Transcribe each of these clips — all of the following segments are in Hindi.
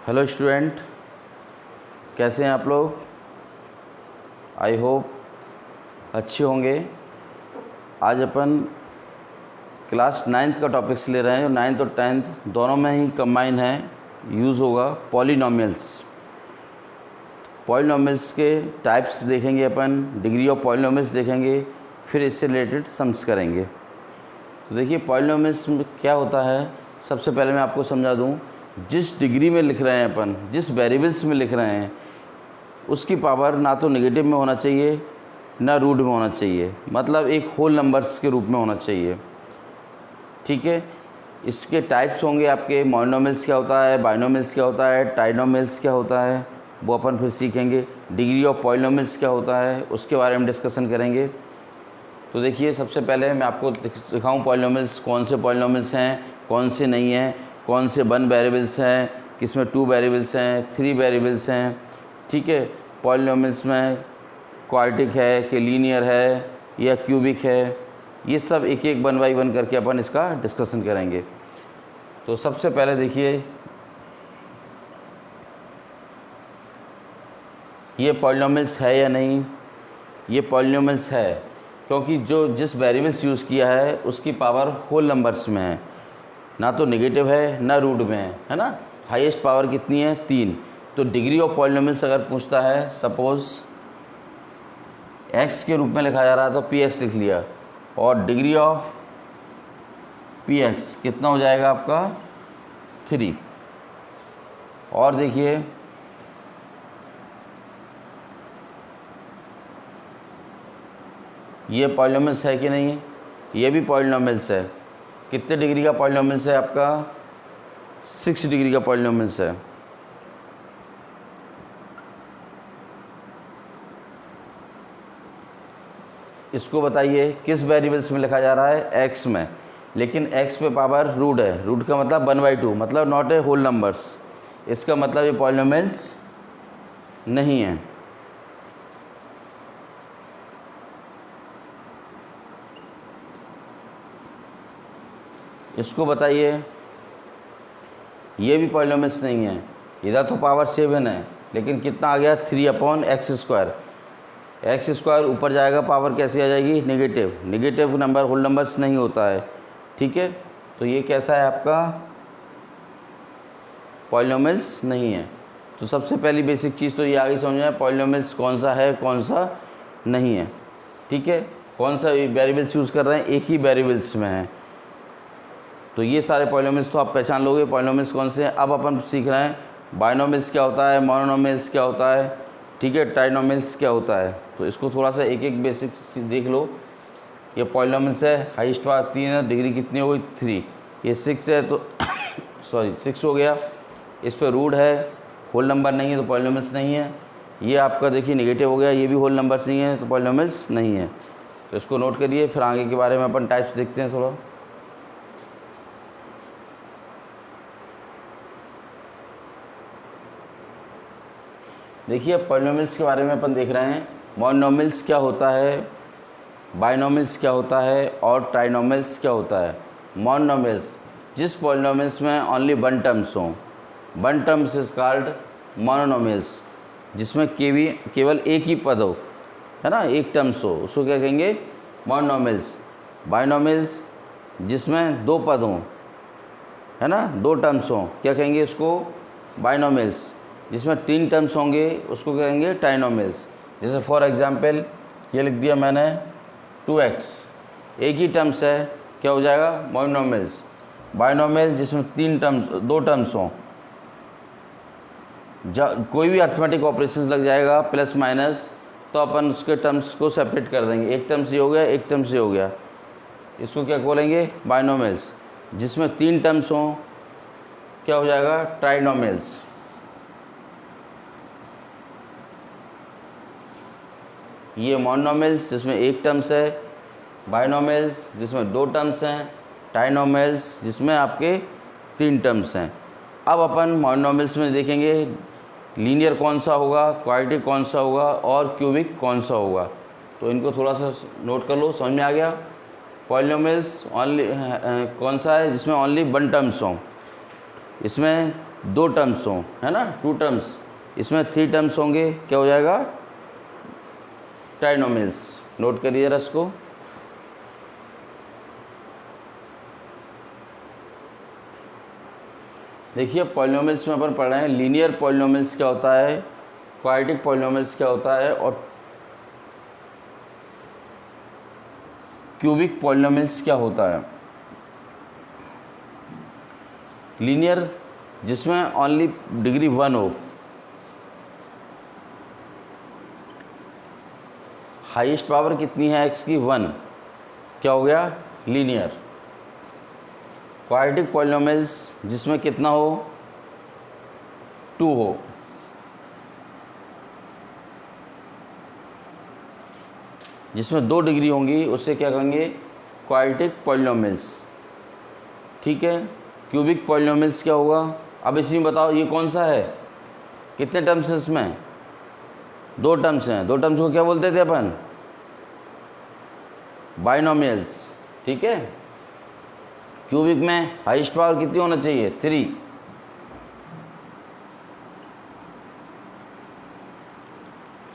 हेलो स्टूडेंट, कैसे हैं आप लोग। आई होप अच्छे होंगे। आज अपन क्लास 9th का टॉपिक्स ले रहे हैं। 9th और 10th दोनों में ही कंबाइन है, यूज़ होगा पॉलिनोमियल्स। पॉलिनोमियल्स के टाइप्स देखेंगे अपन, डिग्री ऑफ पॉलिनोमियल्स देखेंगे, फिर इससे रिलेटेड सम्स करेंगे। तो देखिए पॉलिनोमियल्स में क्या होता है, सबसे पहले मैं आपको समझा दूं। जिस डिग्री में लिख रहे हैं अपन, जिस वेरिएबल्स में लिख रहे हैं, उसकी पावर ना तो नेगेटिव में होना चाहिए ना रूट में होना चाहिए, मतलब एक होल नंबर्स के रूप में होना चाहिए। ठीक है। इसके टाइप्स होंगे आपके, मोनोमियल्स क्या होता है, बाइनोमियल्स क्या होता है, ट्राइनोमियल्स क्या होता है, वो अपन फिर सीखेंगे। डिग्री ऑफ पॉलिनोमियल्स क्या होता है उसके बारे में डिस्कशन करेंगे। तो देखिए सबसे पहले मैं आपको दिखाऊं पॉलिनोमियल्स, कौन से पॉलिनोमियल्स हैं, कौन से नहीं हैं, कौन से 1 वेरिएबल्स हैं, किस में 2 वेरिएबल्स हैं, 3 वेरिएबल्स हैं। ठीक है। पॉलिनोमियल्स में क्वाड्रेटिक है कि लीनियर है या क्यूबिक है, ये सब एक एक 1 बाई 1 करके अपन इसका डिस्कशन करेंगे। तो सबसे पहले देखिए ये पॉलिनोमियल्स है या नहीं। ये पॉलिनोमियल्स है क्योंकि जिस वेरिएबल्स यूज़ किया है उसकी पावर होल नंबर्स में है, ना तो नेगेटिव है ना रूट में है ना। हाईएस्ट पावर कितनी है, 3। तो डिग्री ऑफ पॉलिनोमियल्स अगर पूछता है, सपोज x के रूप में लिखा जा रहा है तो px लिख लिया, और डिग्री ऑफ px कितना हो जाएगा आपका 3। और देखिए ये पॉलिनोमियल्स है कि नहीं, ये भी पॉलिनोमियल्स है। कितने डिग्री का पॉलिनोमियल्स है आपका, 6 डिग्री का पॉलिनोमियल्स है। इसको बताइए किस वेरिएबल्स में लिखा जा रहा है, x में, लेकिन x पे पावर रूट है। रूट का मतलब 1/2, मतलब नॉट ए होल नंबर्स। इसका मतलब ये पॉलिनोमियल्स नहीं है। इसको बताइए, ये भी पॉलिनोमियल्स नहीं है। इधर तो पावर 7 है, लेकिन कितना आ गया, 3/x²। x² ऊपर जाएगा, पावर कैसी आ जाएगी, negative. Negative number whole numbers नहीं होता है। ठीक है। तो ये कैसा है आपका, पॉलिनोमियल्स नहीं है। तो सबसे पहली बेसिक चीज़ तो ये आगे समझ में, पॉलिनोमियल्स कौन सा है कौन सा नहीं है। ठीक है। कौन सा वेरिएबल्स यूज़ कर रहे हैं, एक ही वेरिएबल्स में है। तो ये सारे पॉलिनोमियल्स तो आप पहचान लोगे पॉलिनोमियल्स कौन से हैं। अब अपन सीख रहे हैं बाइनोमियल्स क्या होता है, मोनोमियल्स क्या होता है, ठीक है, ट्राइनोमियल्स क्या होता है। तो इसको थोड़ा सा एक एक बेसिक देख लो। ये पॉलिनोमियल्स है, हाईएस्ट पावर 3 है, डिग्री कितनी हो गई, 3। ये 6 है तो सॉरी 6 हो गया। इस पर रूट है, होल नंबर नहीं है तो पॉलिनोमियल्स नहीं है। ये आपका देखिए नेगेटिव हो गया, ये भी होल नंबर्स नहीं है तो पॉलिनोमियल्स नहीं है। तो इसको नोट करिए, फिर आगे के बारे में अपन टाइप्स देखते हैं थोड़ा। देखिए पॉलिनोमियल्स के बारे में अपन देख रहे हैं। मोनोमियल्स क्या होता है, बाइनोमियल्स क्या होता है, और ट्राइनोमियल्स क्या होता है। मोनोमियल्स, जिस पॉलिनोमियल्स में ओनली 1 टर्म्स हों, 1 टर्म्स इज कॉल्ड मोनोमियल्स। जिसमें केवल एक ही पद हो, है ना, एक टर्म्स हो, उसको क्या कहेंगे, मोनोमियल्स। बाइनोमियल्स, जिसमें 2 पद हों, है ना, 2 टर्म्स हों, क्या कहेंगे उसको, बाइनोमियल्स। जिसमें 3 टर्म्स होंगे उसको कहेंगे ट्राइनोमियल्स। जैसे फॉर एग्जांपल ये लिख दिया मैंने 2x, एक ही टर्म्स है, क्या हो जाएगा, मोनोमियल्स। बाइनोमियल, जिसमें 2 टर्म्स हों, कोई भी अर्थमेटिक ऑपरेशंस लग जाएगा प्लस माइनस, तो अपन उसके टर्म्स को सेपरेट कर देंगे। एक टर्म से हो गया, एक टर्म से हो गया, इसको क्या बोलेंगे, बाइनोमियल्स। जिसमें 3 टर्म्स हों क्या हो जाएगा, ट्राइनोमियल्स। ये मोनोमियल्स जिसमें एक टर्म्स है, बाइनोमियल्स जिसमें 2 टर्म्स हैं, ट्राइनोमियल्स जिसमें आपके 3 टर्म्स हैं। अब अपन मोनोमियल्स में देखेंगे लीनियर कौन सा होगा, क्वाड्रेटिक कौन सा होगा, और क्यूबिक कौन सा होगा। तो इनको थोड़ा सा नोट कर लो, समझ में आ गया। पॉलिनोमियल्स ओनली कौन सा है, जिसमें ओनली 1 टर्म्स हों, इसमें 2 टर्म्स हों, है ना, 2 टर्म्स, इसमें 3 टर्म्स होंगे, क्या हो जाएगा, ट्राइनोमियल्स। नोट करिए जरा इसको। देखिए पॉलिनोमियल्स में अपन पढ़ रहे हैं लीनियर पॉलिनोमियल्स क्या होता है, क्वाड्रेटिक पॉलिनोमियल्स क्या होता है, और क्यूबिक पॉलिनोमियल्स क्या होता है। लीनियर जिसमें ओनली डिग्री 1 हो, हाईएस्ट पावर कितनी है x की, 1, क्या हो गया, लीनियर। क्वाड्रेटिक पॉलिनोमियल्स जिसमें कितना हो, 2 हो, जिसमें 2 डिग्री होंगी, उसे क्या कहेंगे, क्वाड्रेटिक पॉलिनोमियल्स। ठीक है। क्यूबिक पॉलिनोमियल्स क्या होगा, अब इसमें बताओ ये कौन सा है, कितने टर्म्स हैं इसमें, 2 टर्म्स हैं, 2 टर्म्स को क्या बोलते थे अपन, बाइनोमियल्स। ठीक है। क्यूबिक में हाईएस्ट पावर कितनी होना चाहिए, 3।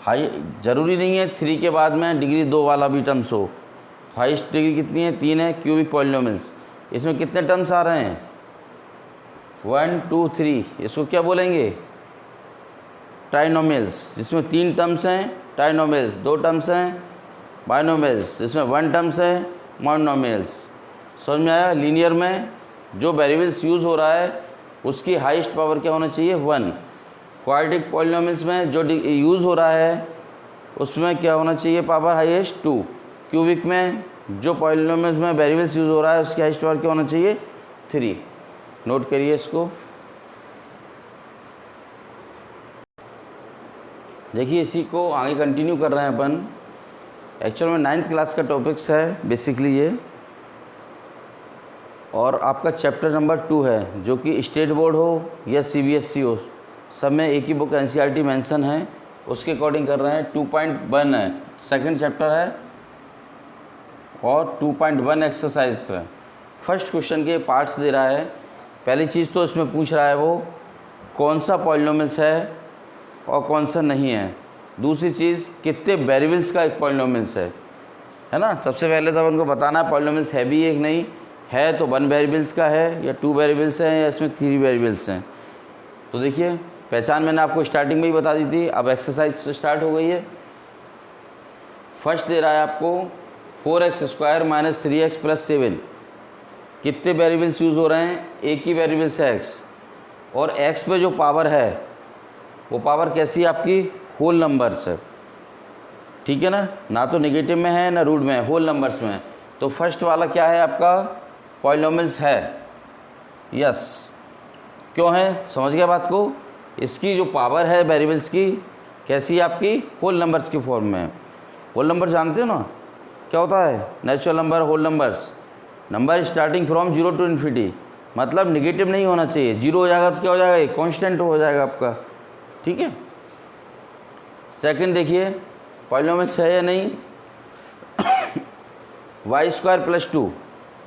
हाई जरूरी नहीं है 3 के बाद में डिग्री 2 वाला भी टर्म्स हो, हाईएस्ट डिग्री कितनी है, 3 है। क्यूबिक पॉलिनोमियल्स इसमें कितने टर्म्स आ रहे हैं, 1 2 3, इसको क्या बोलेंगे, ट्राइनोमियल्स, जिसमें 3 टर्म्स हैं ट्राइनोमियल्स, 2 टर्म्स हैं बाइनोमियल्स, जिसमें 1 टर्म्स है मोनोमियल्स। समझ में आया। लीनियर में जो वेरिएबल्स यूज़ हो रहा है उसकी हाईएस्ट पावर क्या होना चाहिए, 1। क्वाड्रेटिक पॉलिनोमियल्स में जो यूज़ हो रहा है उसमें क्या होना चाहिए, पावर हाईएस्ट 2। क्यूबिक में जो पॉलिनोमियल्स में वेरिएबल्स यूज़ हो रहा है उसकी हाईएस्ट पावर क्या होना चाहिए, 3। नोट करिए इसको। देखिए इसी को आगे कंटिन्यू कर रहे हैं अपन। एक्चुअल में 9th क्लास का टॉपिक्स है बेसिकली ये, और आपका चैप्टर नंबर 2 है, जो कि स्टेट बोर्ड हो या CBSE हो, सब में एक ही बुक NCERT मेंशन है, उसके अकॉर्डिंग कर रहे हैं। 2.1 है, सेकंड चैप्टर है, और 2.1 एक्सरसाइज है। फर्स्ट क्वेश्चन के पार्ट्स दे रहा है। पहली चीज़ तो इसमें पूछ रहा है वो कौन सा पॉलिनोमियल्स है और कौन सा नहीं है। दूसरी चीज़ कितने वेरिएबल्स का एक पॉलिनोमियल्स है ना। सबसे पहले तो अपन को बताना है पॉलिनोमियल्स है भी एक नहीं है, तो 1 वेरिएबल्स का है या 2 वेरिएबल्स हैं या इसमें 3 वेरिएबल्स हैं। तो देखिए पहचान मैंने आपको स्टार्टिंग में ही बता दी थी, अब एक्सरसाइज स्टार्ट हो गई है। फर्स्ट दे रहा है आपको 4x² - 3x + 7, कितने वेरिएबल्स यूज़ हो रहे हैं, एक ही वेरिएबल्स है x, और x पे जो पावर है वो पावर कैसी है आपकी, होल नंबर्स है। ठीक है ना तो नेगेटिव में है ना रूट में है, होल नंबर्स में है। तो फर्स्ट वाला क्या है आपका, पॉलिनोमियल्स है। यस, क्यों है, समझ गया बात को। इसकी जो पावर है वेरिएबल्स की कैसी है आपकी, होल नंबर्स की फॉर्म में है। होल नंबर जानते हो ना क्या होता है, natural number, whole numbers, number starting from 0 to infinity, मतलब नेगेटिव नहीं होना चाहिए। 0 हो जाएगा तो क्या हो जाएगा, एक कॉन्स्टेंट हो जाएगा आपका। ठीक है। सेकंड देखिए पॉलिनोमियल्स है या नहीं, y² + 2,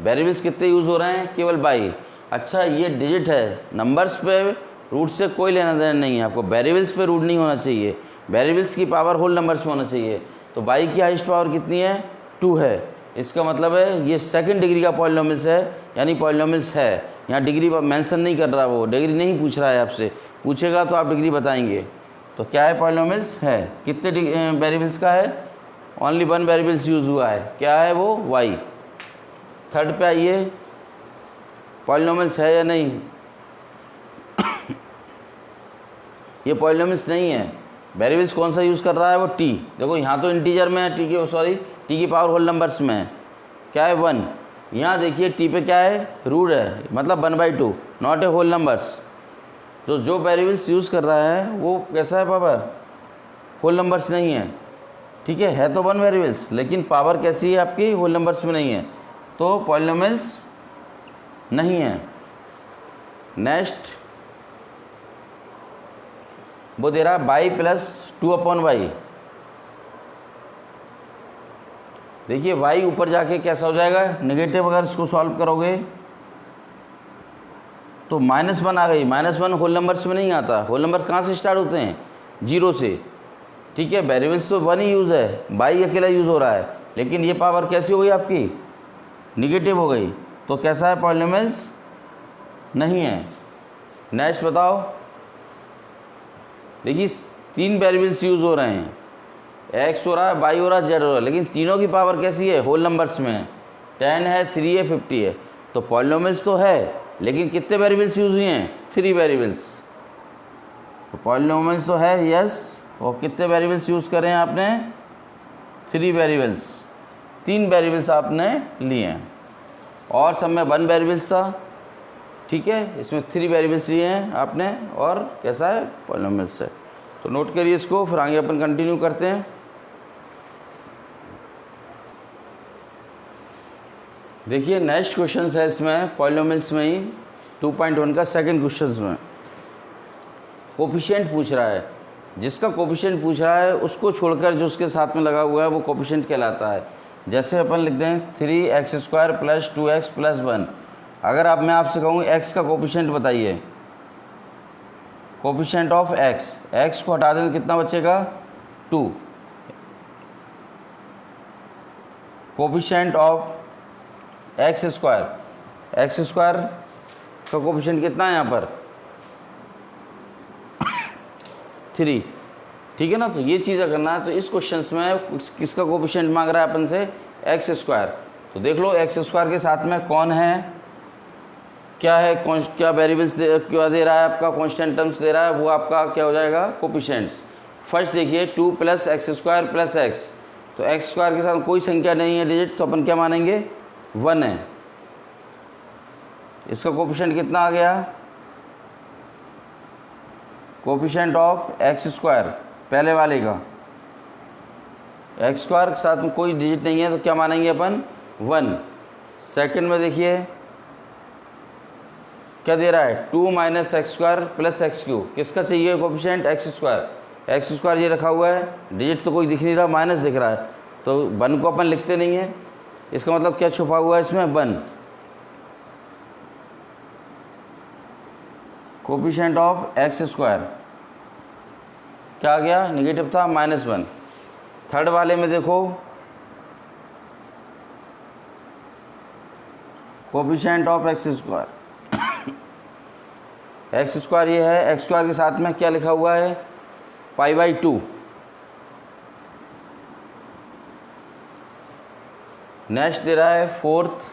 वेरिएबल्स कितने यूज़ हो रहे हैं, केवल बाई। अच्छा ये डिजिट है, नंबर्स पे रूट से कोई लेना देना नहीं है आपको, वेरिएबल्स पे रूट नहीं होना चाहिए, वेरिएबल्स की पावर होल नंबर्स में होना चाहिए। तो बाई की हाईएस्ट पावर कितनी है, 2 है। इसका मतलब है ये सेकंड डिग्री का पॉलिनोमियल्स है, यानी पॉलिनोमियल्स है। यहाँ डिग्री मेंशन नहीं कर रहा, वो डिग्री नहीं पूछ रहा है आपसे, पूछेगा तो आप डिग्री बताएंगे। तो क्या है, पॉलिनोमियल्स है। कितने वेरिएबल्स का है, ओनली 1 वेरिएबल्स यूज़ हुआ है, क्या है वो, y। थर्ड पे आइए, पॉलिनोमियल्स है या नहीं, ये पॉलिनोमियल्स नहीं है। वेरिएबल्स कौन सा यूज़ कर रहा है, वो t। देखो यहाँ तो इंटीजर में है, t की पावर होल नंबर्स में है, क्या है 1। यहाँ देखिए t पे क्या है, रूट है, मतलब 1/2, नॉट ए होल नंबर्स। तो जो वेरिएबल्स यूज़ कर रहा है वो कैसा है, पावर होल नंबर्स नहीं है। ठीक है तो 1 वेरिएबल्स, लेकिन पावर कैसी है आपकी, होल नंबर्स में नहीं है, तो पॉलिनोमियल्स नहीं है। नेक्स्ट वो दे रहा बाई + 2/y। देखिए y ऊपर जाके कैसा हो जाएगा, नेगेटिव। अगर इसको सॉल्व करोगे तो -1 आ गई। -1 होल नंबर्स में नहीं आता। होल नंबर कहाँ से स्टार्ट होते हैं? 0 से। ठीक है, वेरिएबल्स तो 1 ही यूज़ है, बाई अकेला यूज़ हो रहा है, लेकिन ये पावर कैसी हो गई आपकी? निगेटिव हो गई। तो कैसा है? पॉलिनोमियल्स नहीं है। नेक्स्ट बताओ। देखिए 3 वेरिएबल्स यूज़ हो रहे हैं, x हो रहा है, y हो रहा है, z हो रहा है, लेकिन तीनों की पावर कैसी है? होल नंबर्स में है। 10 है, 3 है, 50 है। तो पॉलिनोमियल्स तो है, लेकिन कितने वेरिएबल्स यूज़ हुए हैं? 3 वेरिएबल्स। तो पॉलिनोमियल्स तो है, यस। और कितने वेरिएबल्स यूज़ करें आपने? 3 वेरिएबल्स। 3 वेरिएबल्स आपने लिए हैं, और सब में 1 वेरिएबल्स था। ठीक है, इसमें 3 वेरिएबल्स लिए हैं आपने, और कैसा है? पॉलिनोमियल्स है। तो नोट करिए इसको, फिर आगे अपन कंटिन्यू करते हैं। देखिए नेक्स्ट क्वेश्चन है इसमें पॉलिनोमियल्स में ही 2.1 का सेकंड क्वेश्चन में कोफिशिएंट पूछ रहा है। जिसका कोफिशिएंट पूछ रहा है उसको छोड़कर जो उसके साथ में लगा हुआ है वो कोफिशिएंट कहलाता है। जैसे अपन लिख दें 3x² + 2x + 1। अगर मैं आपसे कहूँ x का कोफिशिएंट बताइए, कोफिशिएंट ऑफ x को हटा दें तो कितना बचेगा? 2। कोफिशिएंट ऑफ x² का कोफिशिएंट कितना है यहाँ पर? 3। ठीक है ना। तो ये चीज़ करना है। तो इस क्वेश्चन में किसका कोफिशिएंट मांग रहा है अपन से? x²। तो देख लो x² के साथ में कौन है, क्या है, क्या वेरिएबल्स क्या दे रहा है आपका? कांस्टेंट टर्म्स दे रहा है, वो आपका क्या हो जाएगा? कोफिशिएंट्स। फर्स्ट देखिए 2 + x² + x। तो x² के साथ कोई संख्या नहीं है डिजिट, तो अपन क्या मानेंगे? 1 है। इसका कोफिशिएंट कितना आ गया? कोफिशिएंट ऑफ x² पहले वाले का, x² के साथ में कोई डिजिट नहीं है, तो क्या मानेंगे अपन? 1। सेकंड में देखिए क्या दे रहा है? 2 - x² + x3। किसका चाहिए कोफिशिएंट? x²। ये रखा हुआ है, डिजिट तो कोई दिख नहीं रहा, माइनस दिख रहा है, तो 1 को अपन लिखते नहीं है। इसका मतलब क्या छुपा हुआ है इसमें? 1। कोफिशिएंट ऑफ x² क्या आ गया? निगेटिव था, -1। थर्ड वाले में देखो कोफिशिएंट ऑफ x²। x² ये है, x² के साथ में क्या लिखा हुआ है? π/2। नेक्स्ट दे रहा है फोर्थ,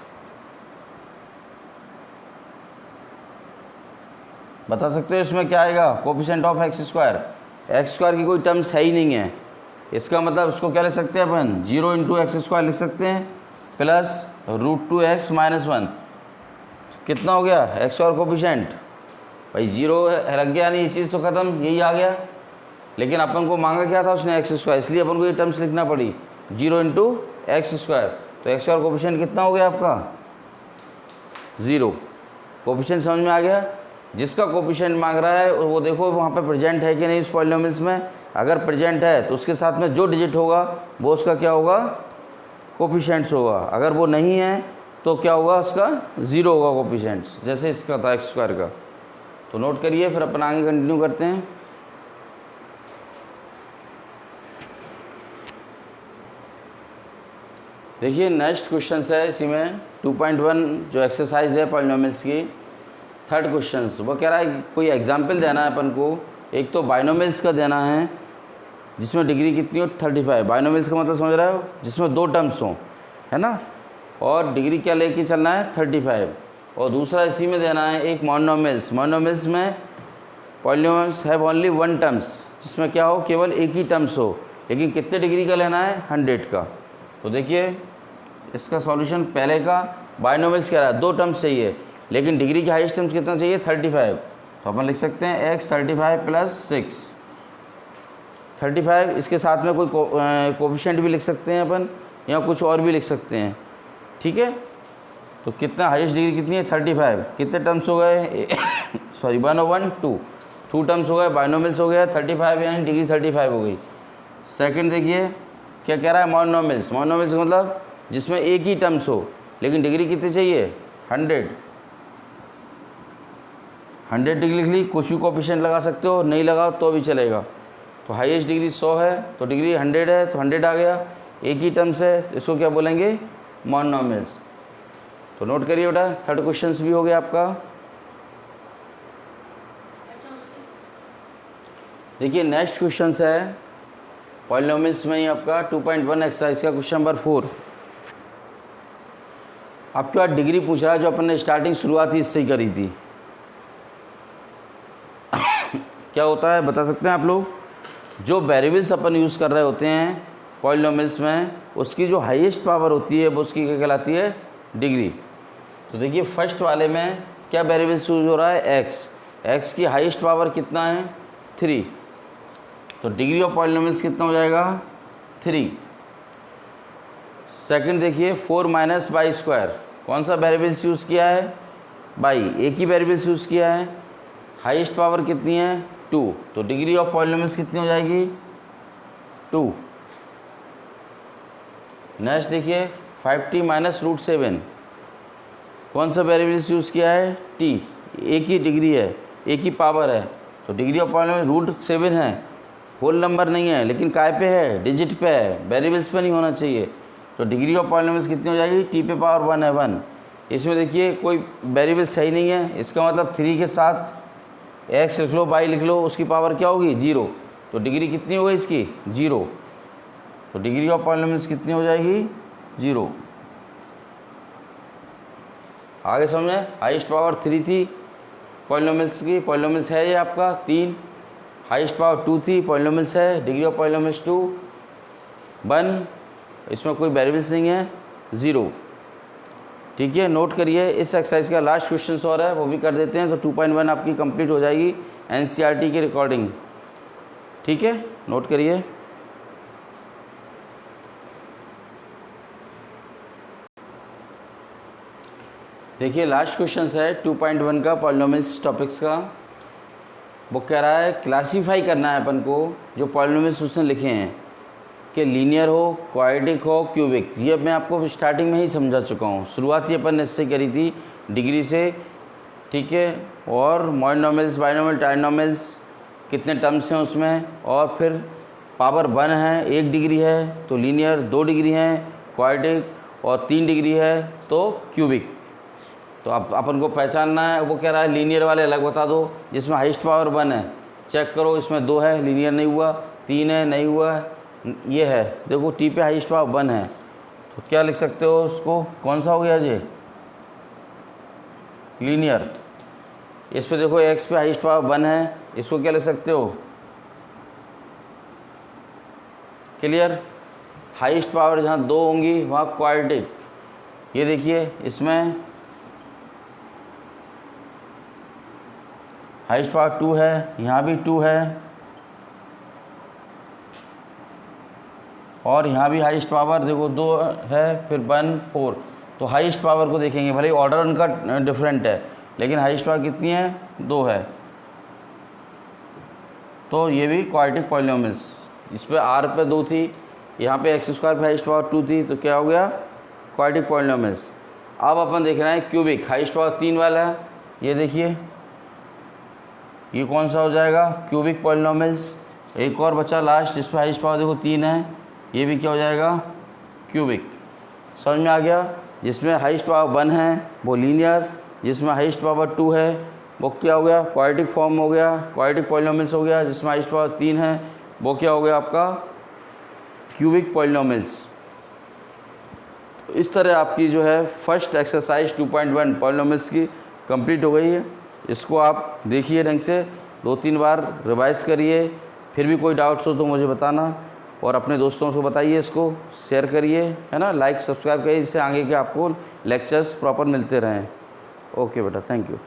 बता सकते हो इसमें क्या आएगा? कोफिशिएंट ऑफ x² की कोई टर्म्स है ही नहीं है। इसका मतलब उसको क्या लिख सकते हैं अपन? 0 × x² लिख सकते हैं, प्लस √2x - 1। कितना हो गया x² कोफिशिएंट? भाई 0 लग गया, नहीं, ये चीज़ तो ख़त्म, यही आ गया। लेकिन अपन को मांगा क्या था उसने? x², इसलिए अपन को ये टर्म्स लिखना पड़ी, 0 × x²। तो x² कोफिशिएंट कितना हो गया आपका? 0। कोफिशिएंट समझ में आ गया? जिसका कोफिशिएंट मांग रहा है वो देखो वहाँ पे प्रेजेंट है कि नहीं इस पॉलिनोमियल्स में। अगर प्रेजेंट है तो उसके साथ में जो डिजिट होगा वो उसका क्या होगा? कोफिशिएंट्स होगा। अगर वो नहीं है तो क्या होगा? उसका 0 होगा कोफिशिएंट्स, जैसे इसका था x² का। तो नोट करिए, फिर अपन आगे कंटिन्यू करते हैं। देखिए नेक्स्ट क्वेश्चन है इसी में 2.1 जो एक्सरसाइज है पॉलिनोमियल्स की, थर्ड क्वेश्चन। वो कह रहा है कोई एग्जाम्पल देना है अपन को। एक तो बाइनोमियल्स का देना है जिसमें डिग्री कितनी हो? 35। बाइनोमियल्स का मतलब समझ रहे हो? जिसमें 2 टर्म्स हों, है ना, और डिग्री क्या लेके चलना है? 35। और दूसरा इसी में देना है एक मोनोमियल्स। मोनोमियल्स में पॉलिनोमियल्स हैव ओनली 1 टर्म्स, जिसमें क्या हो? केवल एक ही टर्म्स हो, लेकिन कितने डिग्री का लेना है? 100 का। तो देखिए इसका सॉल्यूशन पहले का बाइनोमियल्स कह रहा है 2 टर्म्स चाहिए, लेकिन डिग्री की हाईएस्ट टर्म्स कितना चाहिए? 35। तो अपन लिख सकते हैं x 35 + 6। 35 इसके साथ में कोई कोफिशिएंट भी लिख सकते हैं अपन, या कुछ और भी लिख सकते हैं। ठीक है, तो कितना हाईएस्ट डिग्री कितनी है? 35। कितने टर्म्स हो गए? सॉरी 1/1 2 टर्म्स हो गए, बाइनोमियल्स हो गया 35, यानी डिग्री 35 हो गई। सेकंड देखिए क्या कह रहा है? मोनोमियल्स। मोनोमियल्स का मतलब जिसमें एक ही टर्म्स हो, लेकिन डिग्री कितनी चाहिए? 100। 100 डिग्री लिख ली, कुछ भी कोफिशिएंट लगा सकते हो, नहीं लगाओ तो भी चलेगा। तो हाईएस्ट डिग्री 100 है तो डिग्री 100 है तो 100 आ गया, एक ही टर्म्स है, इसको क्या बोलेंगे, मोनोमियल्स। तो नोट करिए बेटा, थर्ड क्वेश्चन भी हो गया आपका। देखिए नेक्स्ट क्वेश्चन है पॉलिनोमियल्स में ही आपका 2.1 एक्सरसाइज का क्वेश्चन नंबर 4। आपके पास डिग्री पूछ रहा है जो अपन ने स्टार्टिंग शुरुआत ही इससे ही करी थी। क्या होता है बता सकते हैं आप लोग, जो वेरिएबल्स अपन यूज़ कर रहे होते हैं पॉलिनोमियल्स में, उसकी जो हाईएस्ट पावर होती है वो उसकी क्या कहलाती है, डिग्री। तो देखिए फर्स्ट वाले में क्या वेरिएबल्स यूज हो रहा है, एक्स की हाईएस्ट पावर कितना है, 3। तो डिग्री ऑफ पॉलिनोमियल्स कितना हो जाएगा, 3। सेकंड देखिए 4 माइनस बाई स्क्वायर, कौन सा वेरिएबल्स यूज़ किया है, बाई, एक ही वेरिएबल्स यूज़ किया है, हाईएस्ट पावर कितनी है, 2। तो डिग्री ऑफ पॉलिनोमियल्स कितनी हो जाएगी, 2। नेक्स्ट देखिए 5t माइनस रूट 7, कौन सा वेरिएबल्स यूज़ किया है, t, एक ही डिग्री है, एक ही पावर है। तो डिग्री ऑफ पॉलिनोमियल रूट 7 है, होल नंबर नहीं है लेकिन काय पे है, डिजिट पे है, वेरिएबल्स पे नहीं होना चाहिए। तो डिग्री ऑफ पॉलिनोमियल्स कितनी हो जाएगी, t पे पावर 1 है 1। इसमें देखिए कोई वेरिएबल सही नहीं है, इसका मतलब 3 के साथ x लिख लो, y लिख लो, उसकी पावर क्या होगी, 0। तो डिग्री कितनी हो गई इसकी, 0। तो डिग्री ऑफ पॉलिनोमियल्स कितनी हो जाएगी, 0। आगे समझे, हाईएस्ट पावर 3 थी पॉलिनोमियल्स की, पॉलिनोमियल्स है ये आपका 3, हाईएस्ट पावर 2 थी, पॉलिनोमियल्स है, डिग्री ऑफ पॉलिनोमियल्स 2, 1, इसमें कोई वेरिएबल्स नहीं है, 0। ठीक है, नोट करिए। इस एक्सरसाइज का लास्ट क्वेश्चन और है वो भी कर देते हैं, तो 2.1 आपकी कंप्लीट हो जाएगी एनसीईआरटी की रिकॉर्डिंग। ठीक है, नोट करिए। देखिए लास्ट क्वेश्चन है 2.1 का पॉलिनोमियल्स टॉपिक्स का। वो कह रहा है क्लासीफाई करना है अपन को जो पॉलिनोमियल्स उसने लिखे हैं कि लीनियर हो, क्वाड्रेटिक हो, क्यूबिक। ये मैं आपको स्टार्टिंग में ही समझा चुका हूँ, शुरुआत ही अपन ने इससे करी थी डिग्री से। ठीक है, और मोनोमियल्स, बाइनोमियल, ट्राइनोमियल्स कितने टर्म्स हैं उसमें, और फिर पावर 1 है, 1 डिग्री है तो लीनियर, 2 डिग्री है क्वाड्रेटिक, और 3 डिग्री है तो क्यूबिक। तो अब अपन को पहचानना है। वो कह रहा है लीनियर वाले अलग बता दो, जिसमें हाईएस्ट पावर 1 है, चेक करो इसमें 2 है, लीनियर नहीं हुआ, 3 है, नहीं हुआ, ये है, देखो टी पे हाईएस्ट पावर 1 है, तो क्या लिख सकते हो उसको, कौन सा हो गया ये, लीनियर। इस पे देखो एक्स पे हाईएस्ट पावर 1 है, इसको क्या लिख सकते हो, क्लियर। हाईएस्ट पावर जहाँ 2 होंगी वहाँ क्वाड्रेटिक। ये देखिए इसमें हाईएस्ट पावर 2 है, यहाँ भी 2 है, और यहाँ भी हाईएस्ट पावर देखो 2 है, फिर 1, 4। तो हाईएस्ट पावर को देखेंगे, भले ऑर्डर उनका डिफरेंट है लेकिन हाईएस्ट पावर कितनी है, 2 है। तो ये भी क्वाड्रेटिक पॉलिनोमियल्स। इस पर r पे 2 थी, यहाँ पे x स्क्वायर पे हाईएस्ट पावर 2 थी, तो क्या हो गया, क्वाड्रेटिक पॉलिनोमियल्स। अब अपन देख रहे हैं क्यूबिक, हाईएस्ट पावर 3 वाला है। ये देखिए ये कौन सा हो जाएगा, क्यूबिक पॉलिनोमियल्स। एक और बचा लास्ट, जिस पर हाईएस्ट पावर देखो 3 है, ये भी क्या हो जाएगा, क्यूबिक। समझ में आ गया। जिसमें हाईएस्ट पावर 1 है वो लीनियर, जिसमें हाईएस्ट पावर 2 है वो क्या हो गया, क्वाड्रेटिक फॉर्म हो गया, क्वाड्रेटिक पॉलिनोमियल्स हो गया। जिसमें हाईएस्ट पावर 3 है वो क्या हो गया आपका, क्यूबिक पॉलिनोमियल्स। तो इस तरह आपकी जो है फर्स्ट एक्सरसाइज 2.1 पॉलिनोमियल्स की कंप्लीट हो गई है। इसको आप देखिए ढंग से, 2-3 बार रिवाइज करिए। फिर भी कोई डाउट्स हो तो मुझे बताना, और अपने दोस्तों को बताइए, इसको शेयर करिए, है ना, लाइक सब्सक्राइब करिए, जिससे आगे के आपको लेक्चर्स प्रॉपर मिलते रहें। ओके बेटा, थैंक यू।